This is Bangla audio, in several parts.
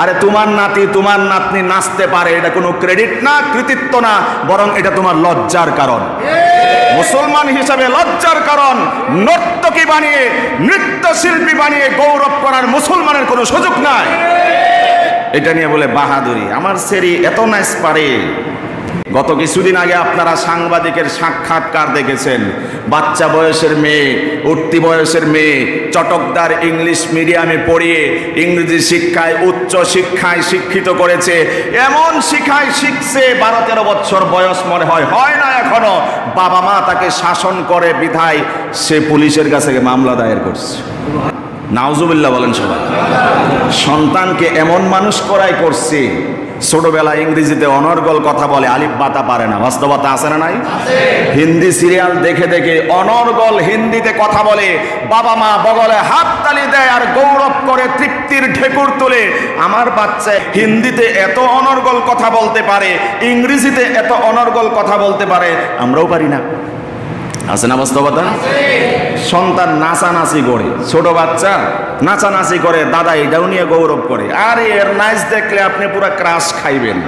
আরে তোমার নাতি তোমার নাতনি নাচতে পারে, এটা কোনো ক্রেডিট না, কৃতিত্ব না, বরং এটা তোমার লজ্জার কারণ। মুসলমান হিসাবে লজ্জার কারণ। নর্তকী বানিয়ে, নৃত্যশিল্পী বানিয়ে গৌরব করার মুসলমানের কোনো সুযোগ নাই। এটা নিয়ে বলে বাহাদুরি, আমার সেরি এত নাচ পারে। গত কিছুদিন আগে আপনারা সাংবাদিকের সাক্ষাৎকার দেখেছেন। বাচ্চা বয়সের মেয়ে, উঠতি বয়সের মেয়ে, চটকদার ইংলিশ মিডিয়ামে পড়িয়ে ইংরেজি শিক্ষায়, উচ্চ শিক্ষায় শিক্ষিত করেছে। এমন শিক্ষায় শিখছে, 12-13 বছর বয়স মনে হয়, হয় না এখনো। বাবা মা তাকে শাসন করে বিধায় সে পুলিশের কাছে মামলা দায়ের করছে। নাউজুবিল্লাহ বলেন সবাই। সন্তানকে এমন মানুষ করাই করছে, ছোটবেলা ইংরেজিতে অনর্গল কথা বলে, আলিফ বাতা পারে না। বাস্তবতা আছে না নাই? হিন্দি সিরিয়াল দেখে দেখে অনর্গল হিন্দিতে কথা বলে, বাবা মা বগলে হাত তালি দেয় আর গৌরব করে, তৃপ্তির ঢেকুর তোলে। আমার বাচ্চা হিন্দিতে এত অনর্গল কথা বলতে পারে, ইংরেজিতে এত অনর্গল কথা বলতে পারে, আমরাও পারি না। আছে না বাস্তবতা? সন্তান নাচানাচি করে, ছোট বাচ্চা নাচানাচি করে, দাদা এটাও নিয়ে গৌরব করে। আরে এর নাচ দেখলে আপনি পুরো ক্রাশ খাইবেন।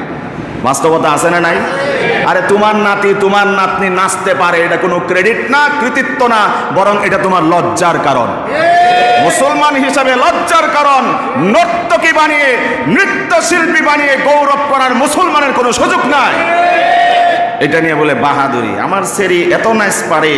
বাস্তবতা আছে না নাই? আরে তোমার নাতি তোমার নাতনি নাচতে পারে, এটা কোনো ক্রেডিট না, কৃতিত্ব না, বরং এটা তোমার লজ্জার কারণ। মুসলমান হিসাবে লজ্জার কারণ। নর্তকী বানিয়ে, নৃত্যশিল্পী বানিয়ে গৌরব করার মুসলমানের কোনো সুযোগ নাই। এটা নিয়ে বলে বাহাদুরি, আমার সেরি এত নাচ পারে।